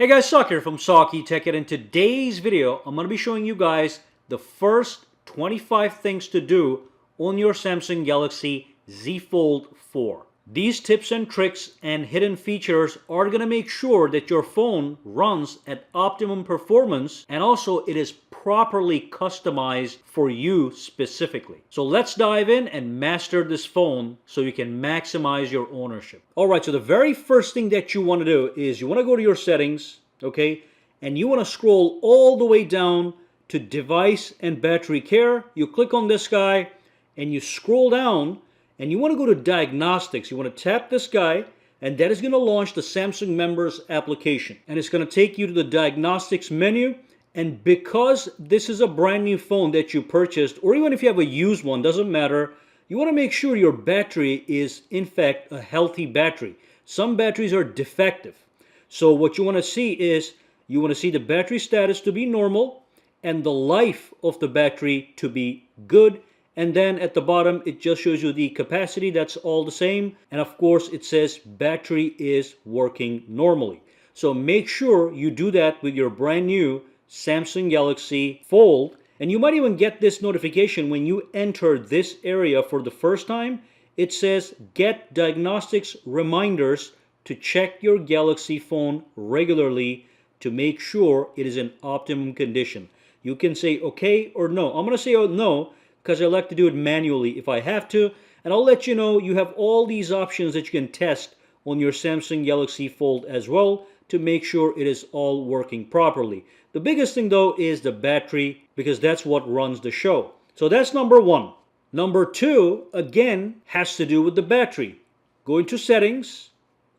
Hey guys, Sak here from SAKITECH, and in today's video, I'm going to be showing you guys the first 25 things to do on your Samsung Galaxy Z Fold 4. These tips and tricks and hidden features are going to make sure that your phone runs at optimum performance and also it is properly customized for you specifically. So let's dive in and master this phone so you can maximize your ownership. Alright, so the very first thing that you want to do is you want to go to your settings, okay, and you want to scroll all the way down to device and battery care. You click on this guy and you scroll down and you want to go to Diagnostics. You want to tap this guy, and that is going to launch the Samsung Members application. And it's going to take you to the Diagnostics menu. And because this is a brand new phone that you purchased, or even if you have a used one, doesn't matter, you want to make sure your battery is in fact a healthy battery. Some batteries are defective. So what you want to see is, you want to see the battery status to be normal and the life of the battery to be good. And then at the bottom, it just shows you the capacity. That's all the same. And of course, it says battery is working normally. So make sure you do that with your brand new Samsung Galaxy Fold. And you might even get this notification when you enter this area for the first time. It says, get Diagnostics reminders to check your Galaxy phone regularly to make sure it is in optimum condition. You can say okay or no. I'm going to say no, because I like to do it manually if I have to. And I'll let you know you have all these options that you can test on your Samsung Galaxy Fold as well to make sure it is all working properly. The biggest thing though is the battery, because that's what runs the show. So that's number one. Number two, again, has to do with the battery. Go into settings,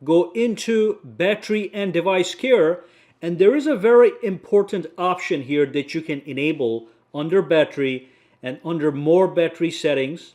go into battery and device care, and there is a very important option here that you can enable under battery and under more battery settings,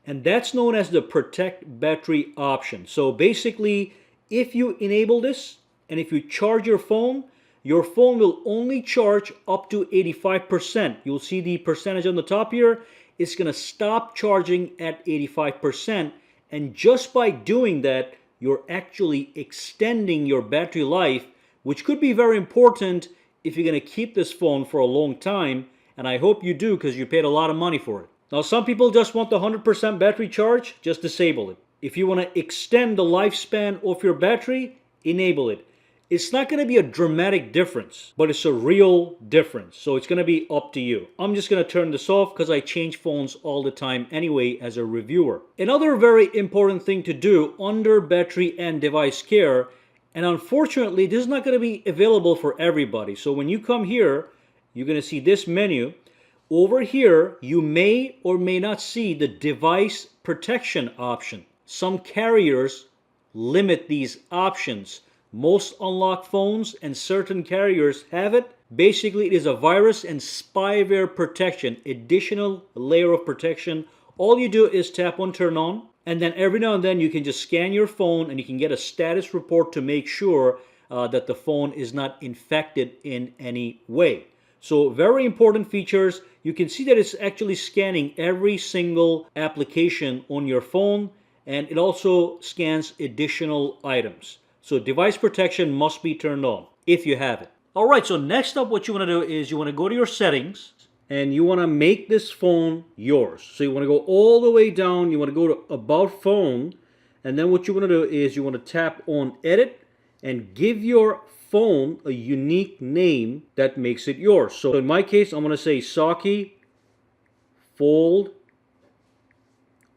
and that's known as the protect battery option. So basically, if you enable this and if you charge your phone will only charge up to 85%. You'll see the percentage on the top here. It's going to stop charging at 85%, and just by doing that, you're actually extending your battery life, which could be very important if you're going to keep this phone for a long time. And I hope you do, because you paid a lot of money for it. Now, some people just want the 100% battery charge. Just disable it. If you want to extend the lifespan of your battery, enable it. It's not going to be a dramatic difference, but it's a real difference. So it's going to be up to you. I'm just going to turn this off because I change phones all the time anyway as a reviewer. Another very important thing to do under battery and device care, and unfortunately, this is not going to be available for everybody. So when you come here, you're going to see this menu. Over here, you may or may not see the device protection option. Some carriers limit these options. Most unlocked phones and certain carriers have it. Basically, it is a virus and spyware protection, additional layer of protection. All you do is tap on turn on, and then every now and then you can just scan your phone and you can get a status report to make sure that the phone is not infected in any way. So very important features. You can see that it's actually scanning every single application on your phone, and it also scans additional items. So device protection must be turned on if you have it. Alright, so next up what you want to do is you want to go to your settings and you want to make this phone yours. So you want to go all the way down, you want to go to About Phone, and then what you want to do is you want to tap on Edit and give your phone a unique name that makes it yours. So in my case, I'm going to say Saki Fold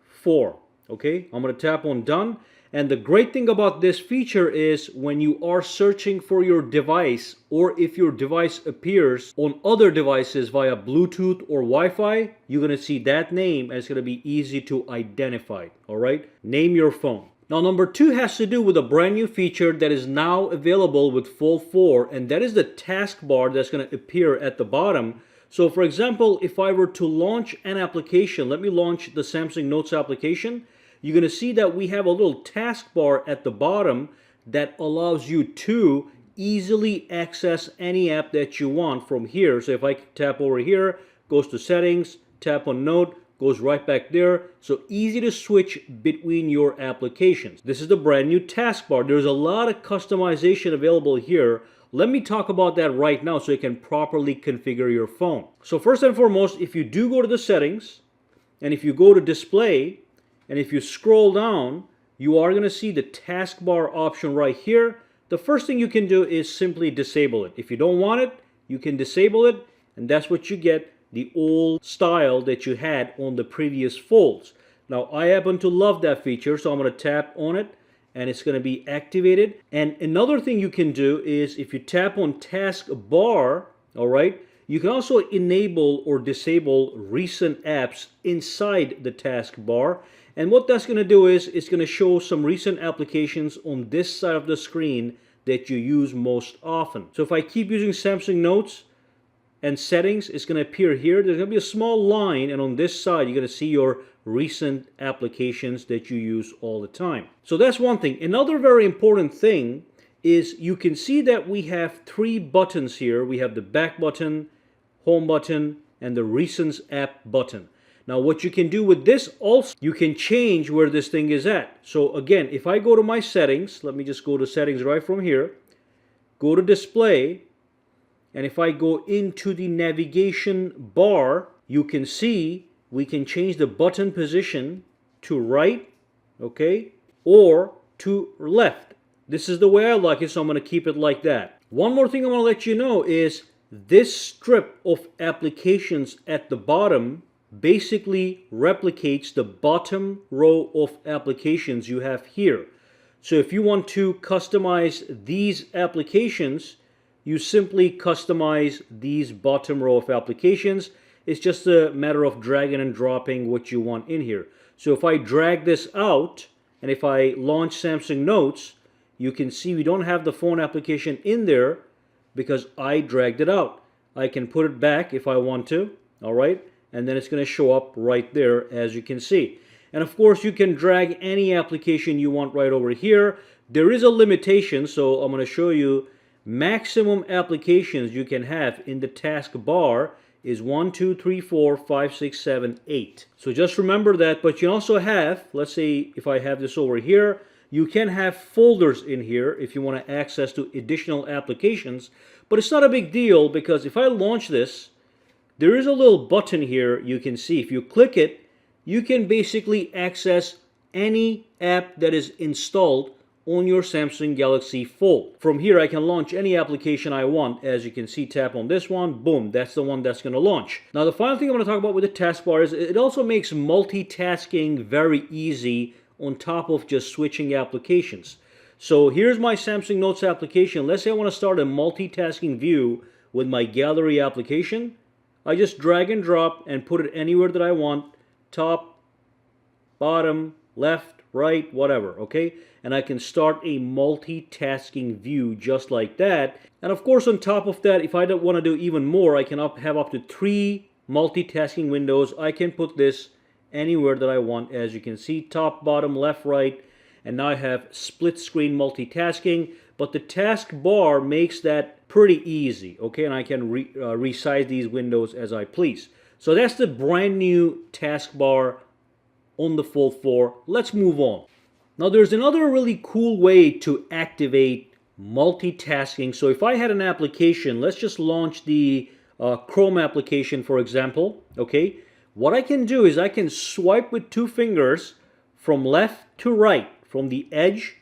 4. Okay, I'm going to tap on Done. And the great thing about this feature is when you are searching for your device, or if your device appears on other devices via Bluetooth or Wi-Fi, you're going to see that name and it's going to be easy to identify. Alright, name your phone. Now, number two has to do with a brand new feature that is now available with Fold 4, and that is the taskbar that's going to appear at the bottom. So, for example, if I were to launch an application, let me launch the Samsung Notes application, you're going to see that we have a little taskbar at the bottom that allows you to easily access any app that you want from here. So if I tap over here, goes to Settings, tap on Note, goes right back there. So easy to switch between your applications. This is the brand new taskbar. There's a lot of customization available here. let me talk about that right now so you can properly configure your phone. So first and foremost, if you do go to the settings, and if you go to display, and if you scroll down, you are going to see the taskbar option right here. The first thing you can do is simply disable it. If you don't want it, you can disable it, and that's what you get, the old style that you had on the previous folds. Now, I happen to love that feature, so I'm going to tap on it, and it's going to be activated. And another thing you can do is if you tap on Taskbar, all right, you can also enable or disable recent apps inside the taskbar. And what that's going to do is it's going to show some recent applications on this side of the screen that you use most often. So if I keep using Samsung Notes and settings, it's going to appear here. There's going to be a small line, and on this side you're going to see your recent applications that you use all the time. So that's one thing. Another very important thing is you can see that we have three buttons here. We have the back button, home button, and the recent app button. Now what you can do with this also, you can change where this thing is at. So again, if I go to my settings, let me just go to settings right from here, go to display, and if I go into the navigation bar, you can see we can change the button position to right, okay, or to left. This is the way I like it, so I'm going to keep it like that. One more thing I want to let you know is this strip of applications at the bottom basically replicates the bottom row of applications you have here. So if you want to customize these applications, you simply customize these bottom row of applications. It's just a matter of dragging and dropping what you want in here. So if I drag this out, and if I launch Samsung Notes, you can see we don't have the phone application in there because I dragged it out. I can put it back if I want to, all right? And then it's going to show up right there, as you can see. And of course, you can drag any application you want right over here. There is a limitation, so I'm going to show you maximum applications you can have in the taskbar is 1, 2, 3, 4, 5, 6, 7, 8. So just remember that, but you also have, let's say if I have this over here, you can have folders in here if you want to access to additional applications, but it's not a big deal because if I launch this, there is a little button here you can see. If you click it, you can basically access any app that is installed on your Samsung Galaxy Fold. From here, I can launch any application I want. As you can see, tap on this one, boom, that's the one that's going to launch. Now, the final thing I want to talk about with the taskbar is it also makes multitasking very easy on top of just switching applications. So here's my Samsung Notes application. Let's say I want to start a multitasking view with my gallery application. I just drag and drop and put it anywhere that I want, top, bottom, left, right, whatever, okay? And I can start a multitasking view just like that. And of course, on top of that, if I don't want to do even more, I can have up to 3 multitasking windows. I can put this anywhere that I want, as you can see, top, bottom, left, right, and now I have split screen multitasking. But the taskbar makes that pretty easy, okay? And I can resize these windows as I please. So that's the brand new taskbar on the Fold 4. Let's move on. Now there's another really cool way to activate multitasking. So if I had an application, let's just launch the Chrome application, for example, okay? What I can do is I can swipe with 2 fingers from left to right, from the edge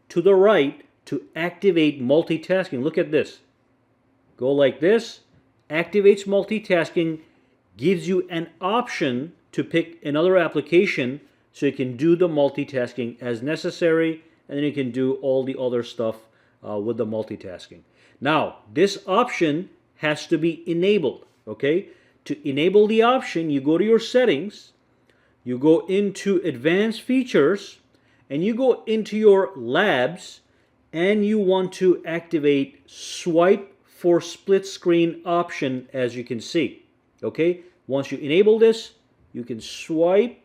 to the right, to activate multitasking. Look at this. Go like this, activates multitasking, gives you an option to pick another application so you can do the multitasking as necessary, and then you can do all the other stuff with the multitasking. Now, this option has to be enabled, okay? To enable the option, you go to your settings, you go into advanced features, and you go into your labs, and you want to activate swipe for split screen option, as you can see. Okay, once you enable this, you can swipe,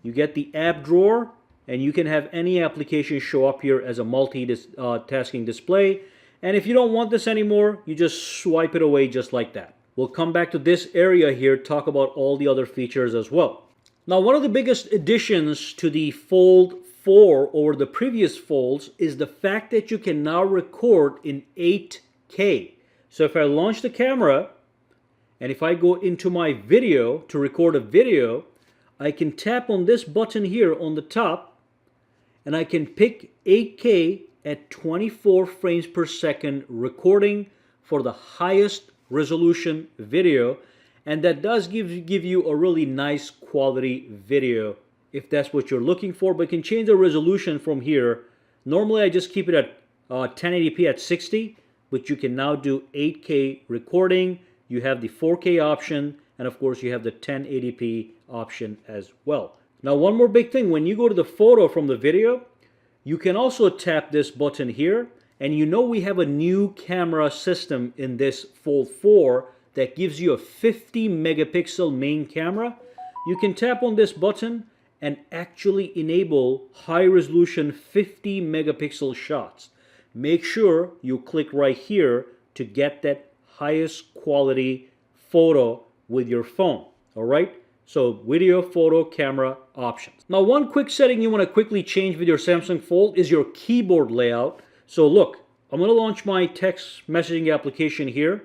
you get the app drawer, and you can have any application show up here as a multitasking display. And if you don't want this anymore, you just swipe it away just like that. We'll come back to this area here, talk about all the other features as well. Now, one of the biggest additions to the Fold 4 over the previous folds is the fact that you can now record in 8 8K. So if I launch the camera, and if I go into my video to record a video, I can tap on this button here on the top, and I can pick 8K at 24 frames per second recording for the highest resolution video, and that does give you a really nice quality video if that's what you're looking for. But you can change the resolution from here. Normally I just keep it at 1080p at 60, but you can now do 8K recording. You have the 4K option, and of course you have the 1080p option as well. Now one more big thing, when you go to the photo from the video, you can also tap this button here, and you know we have a new camera system in this Fold 4 that gives you a 50 megapixel main camera. You can tap on this button and actually enable high resolution 50 megapixel shots. Make sure you click right here to get that highest quality photo with your phone. All right, so video, photo, camera options. Now one quick setting you want to quickly change with your Samsung Fold is your keyboard layout. So look, I'm going to launch my text messaging application here,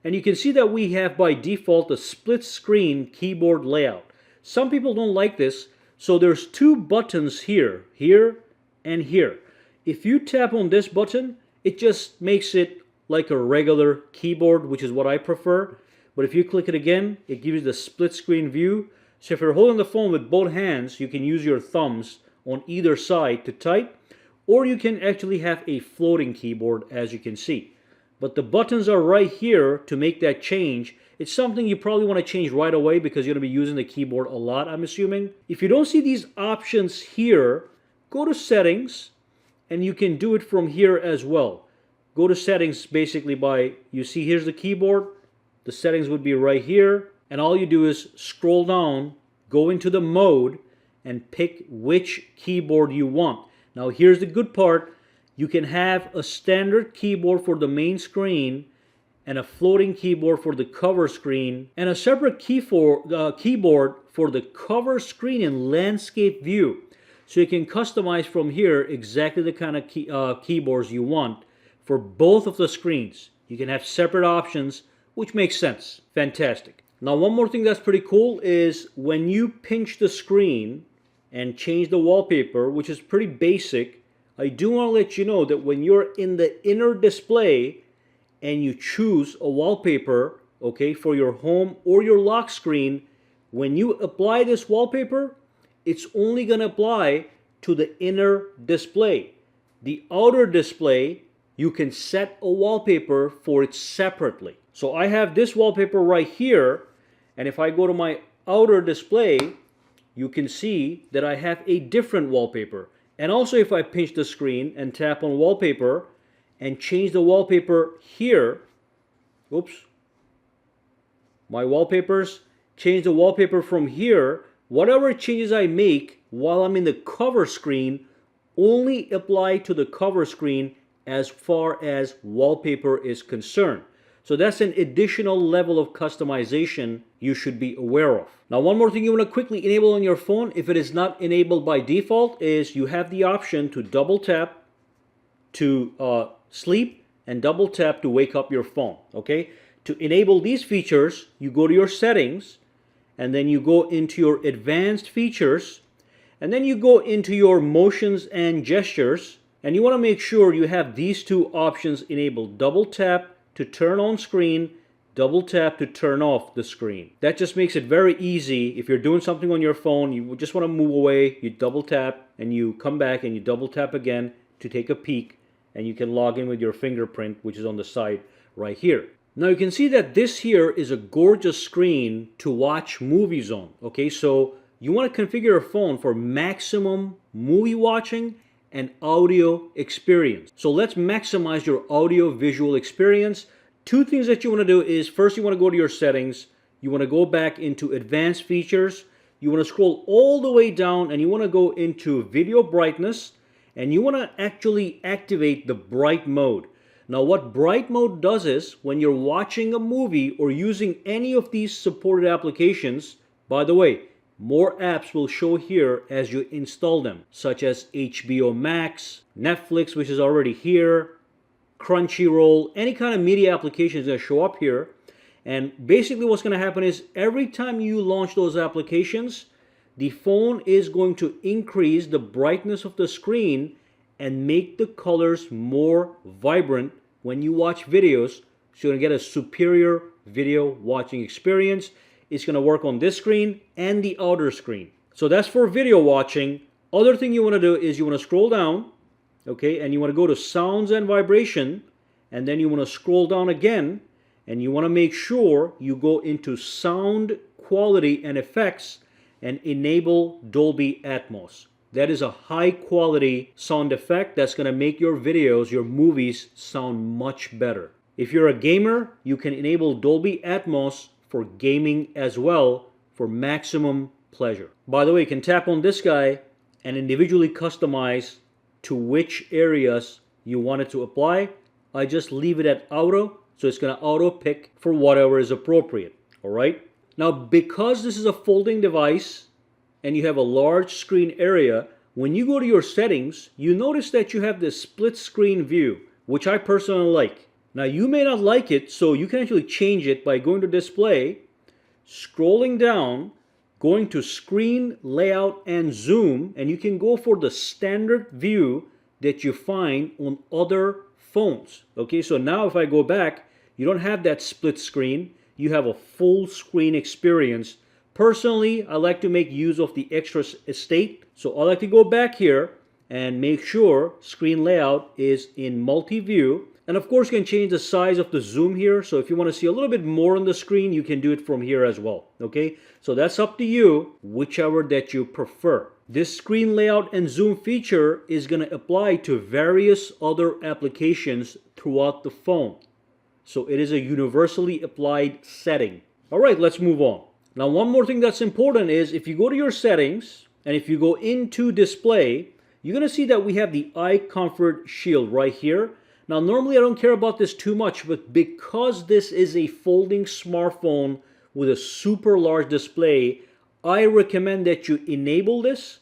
and you can see that we have by default a split screen keyboard layout. Some people don't like this, so there's two buttons here, here and here. If you tap on this button, it just makes it like a regular keyboard, which is what I prefer. But if you click it again, it gives you the split screen view. So if you're holding the phone with both hands, you can use your thumbs on either side to type, or you can actually have a floating keyboard, as you can see. But the buttons are right here to make that change. It's something you probably want to change right away because you're going to be using the keyboard a lot, I'm assuming. If you don't see these options here, go to settings, and you can do it from here as well. Go to settings basically by, you see here's the keyboard, the settings would be right here, and all you do is scroll down, go into the mode, and pick which keyboard you want. Now here's the good part, you can have a standard keyboard for the main screen, and a floating keyboard for the cover screen, and a separate keyboard for the cover screen and landscape view. So you can customize from here exactly the kind of keyboards you want for both of the screens. You can have separate options, which makes sense. Fantastic. Now one more thing that's pretty cool is when you pinch the screen and change the wallpaper, which is pretty basic, I do want to let you know that when you're in the inner display and you choose a wallpaper, okay, for your home or your lock screen, when you apply this wallpaper, it's only going to apply to the inner display. The outer display, you can set a wallpaper for it separately. So I have this wallpaper right here, and if I go to my outer display, you can see that I have a different wallpaper. And also if I pinch the screen and tap on wallpaper and change the wallpaper here, oops, my wallpapers, change the wallpaper from here, whatever changes I make while I'm in the cover screen only apply to the cover screen as far as wallpaper is concerned. So that's an additional level of customization you should be aware of. Now one more thing you want to quickly enable on your phone, if it is not enabled by default, is you have the option to double tap to sleep and double tap to wake up your phone. Okay? To enable these features, you go to your settings, and then you go into your advanced features, and then you go into your motions and gestures, and you want to make sure you have these two options enabled. Double tap to turn on screen, double tap to turn off the screen. That just makes it very easy. If you're doing something on your phone, you just want to move away, you double tap, and you come back and you double tap again to take a peek, and you can log in with your fingerprint, which is on the side right here. Now you can see that this here is a gorgeous screen to watch movies on. Okay, so you want to configure your phone for maximum movie watching and audio experience. So let's maximize your audio visual experience. Two things that you want to do is, first you want to go to your settings, you want to go back into advanced features, you want to scroll all the way down and you want to go into video brightness, and you want to actually activate the bright mode. Now what bright mode does is, when you're watching a movie or using any of these supported applications, by the way, more apps will show here as you install them, such as HBO Max, Netflix, which is already here, Crunchyroll, any kind of media application is going to show up here. And basically what's going to happen is every time you launch those applications, the phone is going to increase the brightness of the screen and make the colors more vibrant when you watch videos. So you're going to get a superior video watching experience. It's going to work on this screen and the outer screen. So that's for video watching. Other thing you want to do is you want to scroll down, okay, and you want to go to sounds and vibration, and then you want to scroll down again, and you want to make sure you go into sound quality and effects and enable Dolby Atmos. That is a high quality sound effect that's going to make your videos, your movies sound much better. If you're a gamer, you can enable Dolby Atmos for gaming as well for maximum pleasure. By the way, you can tap on this guy and individually customize to which areas you want it to apply. I just leave it at auto, so it's going to auto pick for whatever is appropriate. All right. Now, because this is a folding device and you have a large screen area, when you go to your settings, you notice that you have this split screen view, which I personally like. Now, you may not like it, so you can actually change it by going to display, scrolling down, going to screen layout and zoom, and you can go for the standard view that you find on other phones. Okay, so now if I go back, you don't have that split screen. You have a full screen experience. Personally, I like to make use of the extra estate. So I like to go back here and make sure screen layout is in multi-view. And of course, you can change the size of the zoom here. So if you want to see a little bit more on the screen, you can do it from here as well. Okay, so that's up to you, whichever that you prefer. This screen layout and zoom feature is going to apply to various other applications throughout the phone. So it is a universally applied setting. All right, let's move on. Now, one more thing that's important is if you go to your settings and if you go into display, you're going to see that we have the eye comfort shield right here. Now, normally I don't care about this too much, but because this is a folding smartphone with a super large display, I recommend that you enable this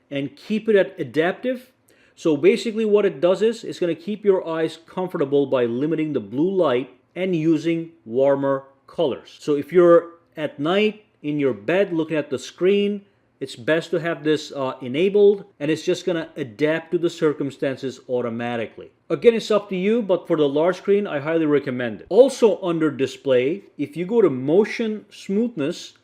and keep it at adaptive. So basically what it does is it's going to keep your eyes comfortable by limiting the blue light and using warmer colors. So if you're at night in your bed looking at the screen, it's best to have this enabled, and it's just going to adapt to the circumstances automatically. Again, it's up to you, but for the large screen, I highly recommend it. Also under display, if you go to motion smoothness,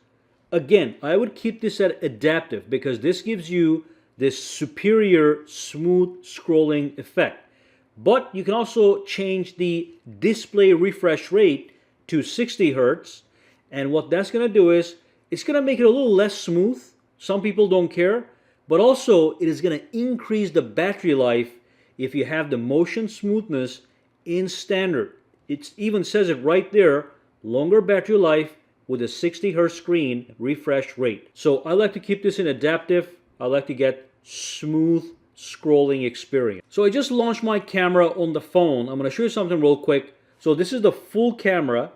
again, I would keep this at adaptive because this gives you this superior smooth scrolling effect. But you can also change the display refresh rate to 60 Hertz. And what that's going to do is it's going to make it a little less smooth. Some people don't care. But also it is going to increase the battery life if you have the motion smoothness in standard. It even says it right there, longer battery life with a 60 Hertz screen refresh rate. So I like to keep this in adaptive. I like to get smooth scrolling experience. So I just launched my camera on the phone. I'm going to show you something real quick. So this is the full camera.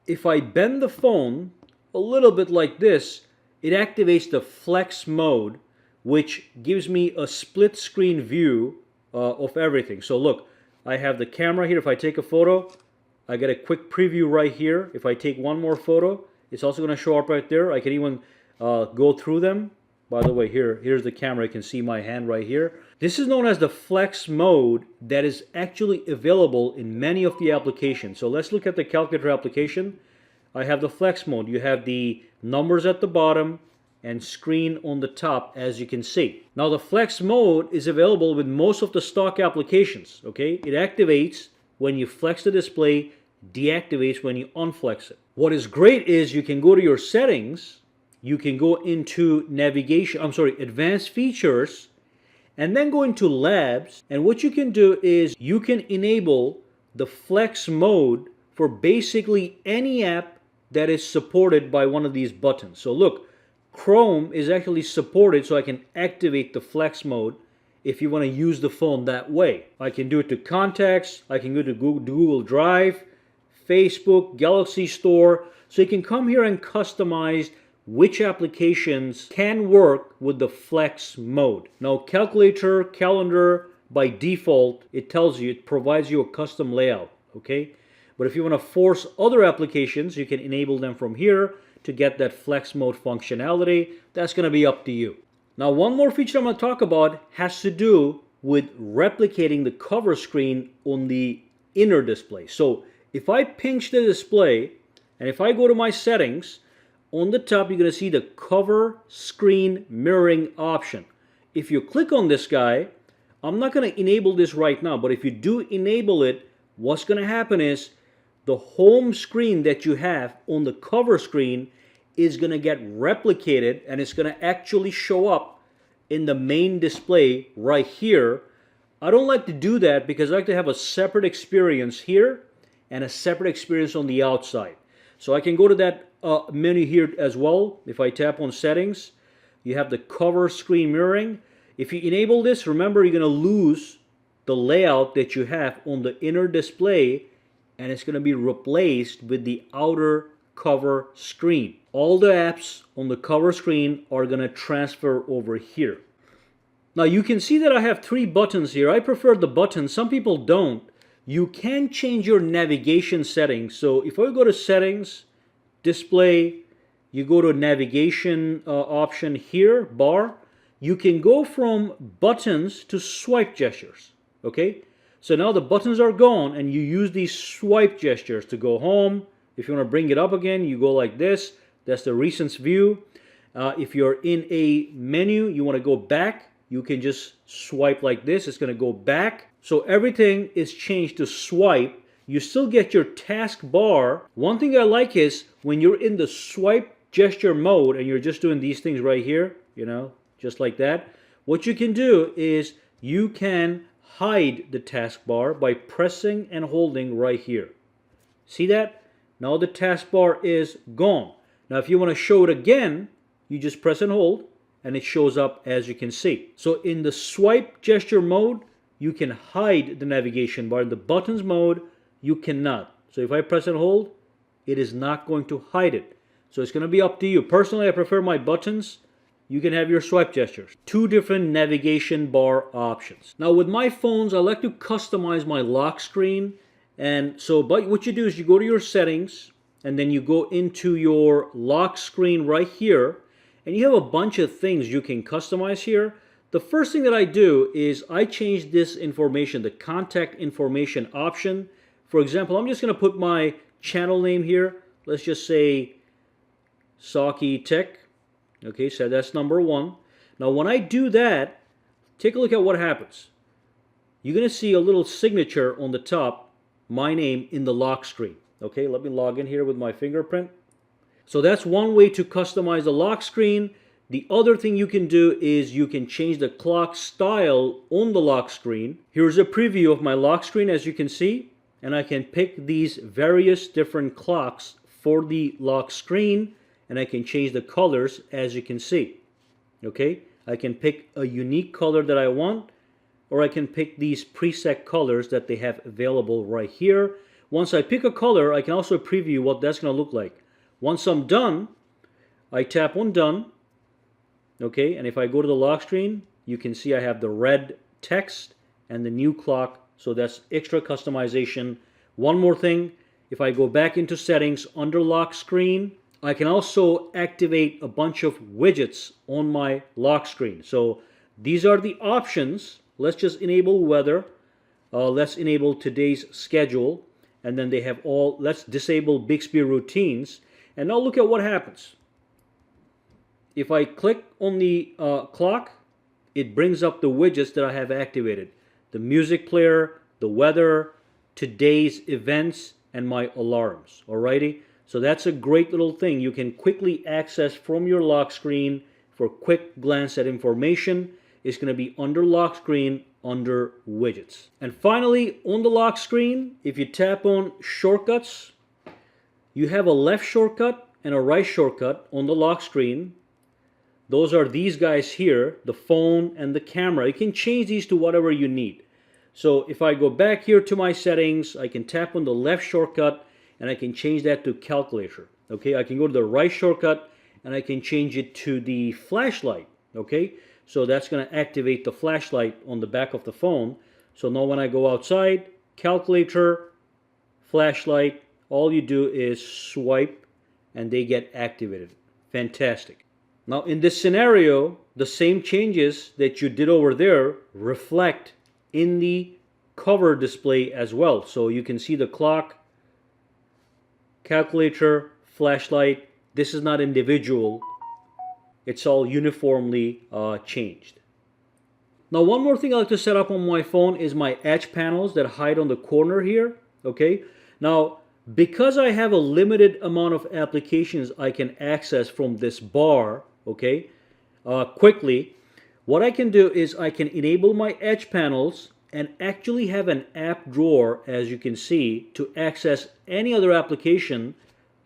If I bend the phone a little bit like this, it activates the flex mode, which gives me a split screen view of everything. So look, I have the camera here. If I take a photo, I get a quick preview right here. If I take one more photo, it's also going to show up right there. I can even go through them. By the way, here's the camera. You can see my hand right here. This is known as the flex mode that is actually available in many of the applications. So let's look at the calculator application. I have the flex mode. You have the numbers at the bottom and screen on the top, as you can see. Now the flex mode is available with most of the stock applications. Okay, it activates when you flex the display, deactivates when you unflex it. What is great is you can go to your settings, you can go into advanced features, and then go into labs. And what you can do is you can enable the flex mode for basically any app that is supported by one of these buttons. So look, Chrome is actually supported, so I can activate the flex mode if you want to use the phone that way. I can do it to contacts, I can go to Google Drive, Facebook, Galaxy Store. So you can come here and customize which applications can work with the flex mode. Now calculator, calendar, by default, it tells you, it provides you a custom layout, okay? But if you want to force other applications, you can enable them from here to get that flex mode functionality. That's going to be up to you. Now, one more feature I'm going to talk about has to do with replicating the cover screen on the inner display. So if I pinch the display and if I go to my settings, on the top you're going to see the cover screen mirroring option. If you click on this guy, I'm not going to enable this right now, but if you do enable it, what's going to happen is the home screen that you have on the cover screen is going to get replicated, and it's going to actually show up in the main display right here. I don't like to do that because I like to have a separate experience here and a separate experience on the outside. So I can go to that menu here as well. If I tap on settings, you have the cover screen mirroring. If you enable this, remember you're going to lose the layout that you have on the inner display, and it's going to be replaced with the outer cover screen. All the apps on the cover screen are going to transfer over here. Now you can see that I have 3 buttons here. I prefer the buttons. Some people don't. You can change your navigation settings. So if I go to settings, display, you go to navigation option here, bar, you can go from buttons to swipe gestures. Okay? So now the buttons are gone and you use these swipe gestures to go home. If you want to bring it up again, you go like this. That's the recent view. If you're in a menu, you want to go back, you can just swipe like this. It's going to go back. So everything is changed to swipe. You still get your taskbar. One thing I like is when you're in the swipe gesture mode and you're just doing these things right here, you know, just like that. What you can do is you can hide the taskbar by pressing and holding right here. See that? Now the taskbar is gone. Now if you want to show it again, you just press and hold and it shows up as you can see. So in the swipe gesture mode, you can hide the navigation bar. In the buttons mode, you cannot. So if I press and hold, it is not going to hide it. So it's going to be up to you. Personally, I prefer my buttons. You can have your swipe gestures. 2 different navigation bar options. Now with my phones, I like to customize my lock screen. And so what you do is you go to your settings and then you go into your lock screen right here. And you have a bunch of things you can customize here. The first thing that I do is I change this information, the contact information option. For example, I'm just going to put my channel name here. Let's just say SAKITECH. Okay, so that's number 1. Now when I do that, take a look at what happens. You're going to see a little signature on the top, my name in the lock screen. Okay, let me log in here with my fingerprint. So that's one way to customize the lock screen. The other thing you can do is you can change the clock style on the lock screen. Here's a preview of my lock screen as you can see. And I can pick these various different clocks for the lock screen. And I can change the colors as you can see. Okay, I can pick a unique color that I want, or I can pick these preset colors that they have available right here. Once I pick a color, I can also preview what that's going to look like. Once I'm done, I tap on done. Okay, and if I go to the lock screen, you can see I have the red text and the new clock. So that's extra customization. One more thing, if I go back into settings under lock screen, I can also activate a bunch of widgets on my lock screen. So these are the options. Let's just enable weather. Let's enable today's schedule. And then they have all, let's disable Bixby routines. And now look at what happens. If I click on the clock, it brings up the widgets that I have activated. The music player, the weather, today's events, and my alarms. Alrighty? So that's a great little thing. You can quickly access from your lock screen for quick glance at information. It's going to be under lock screen, under widgets. And finally, on the lock screen, if you tap on shortcuts, you have a left shortcut and a right shortcut on the lock screen. Those are these guys here, the phone and the camera. You can change these to whatever you need. So if I go back here to my settings, I can tap on the left shortcut and I can change that to calculator. Okay, I can go to the right shortcut and I can change it to the flashlight. Okay, So that's going to activate the flashlight on the back of the phone. So now when I go outside, calculator, flashlight, all you do is swipe and they get activated. Fantastic. Now in this scenario, the same changes that you did over there reflect in the cover display as well. So you can see the clock, calculator, flashlight. This is not individual. It's all uniformly changed. Now one more thing I like to set up on my phone is my edge panels that hide on the corner here. Okay. Now because I have a limited amount of applications I can access from this bar, okay, quickly, what I can do is I can enable my edge panels and actually have an app drawer, as you can see, to access any other application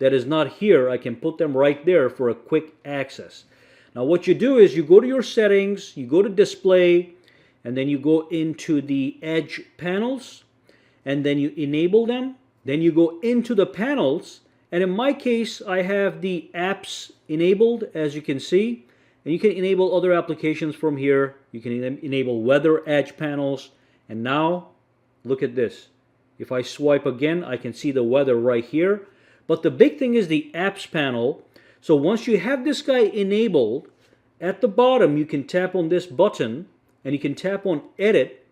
that is not here. I can put them right there for a quick access. Now what you do is you go to your settings, you go to display, and then you go into the edge panels, and then you enable them. Then you go into the panels, and in my case I have the apps enabled, as you can see, and you can enable other applications from here. You can enable weather edge panels, and now look at this. If I swipe again, I can see the weather right here. But the big thing is the apps panel. So once you have this guy enabled, at the bottom you can tap on this button and you can tap on edit,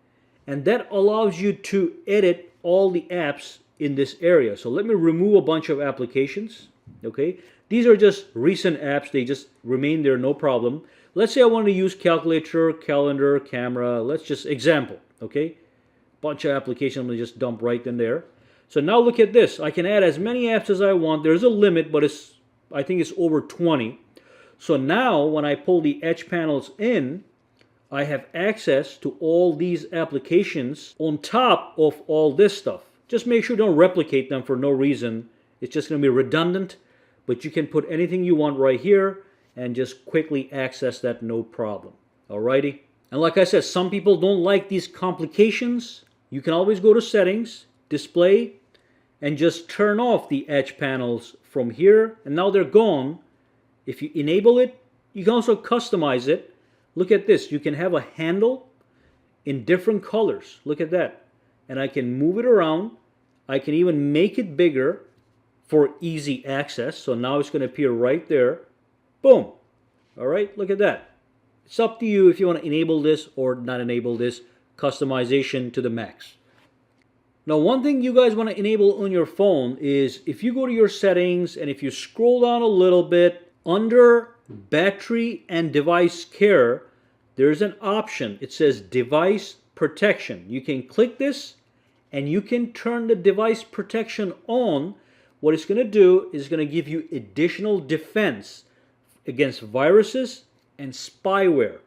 and that allows you to edit all the apps in this area. So let me remove a bunch of applications. Okay, these are just recent apps. They just remain there, no problem. Let's say I want to use calculator, calendar, camera. Let's just example. Okay, bunch of applications I'm going to just dump right in there. So now look at this. I can add as many apps as I want. There's a limit, but I think it's over 20. So now when I pull the edge panels in, I have access to all these applications on top of all this stuff. Just make sure don't replicate them for no reason. It's just going to be redundant, but you can put anything you want right here and just quickly access that, no problem. Alrighty? And like I said, some people don't like these complications. You can always go to settings, display, and just turn off the edge panels from here, and now they're gone. If you enable it, you can also customize it. Look at this. You can have a handle in different colors. Look at that. And I can move it around. I can even make it bigger for easy access. So now it's going to appear right there. Boom. All right, look at that. It's up to you if you want to enable this or not enable this. Customization to the max. Now one thing you guys want to enable on your phone is if you go to your settings and if you scroll down a little bit, under battery and device care, there's an option. It says device protection. You can click this and you can turn the device protection on. What it's going to do is going to give you additional defense against viruses and spyware.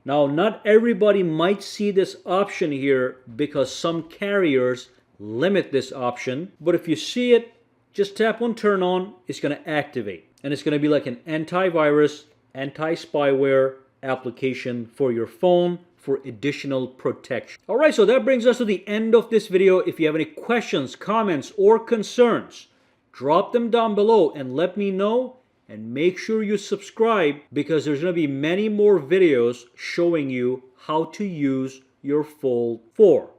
Now, not everybody might see this option here because some carriers limit this option. But if you see it, just tap on turn on. It's going to activate. And it's going to be like an antivirus, anti-spyware application for your phone for additional protection. All right, so that brings us to the end of this video. If you have any questions, comments, or concerns, drop them down below and let me know. And make sure you subscribe because there's going to be many more videos showing you how to use your Fold 4.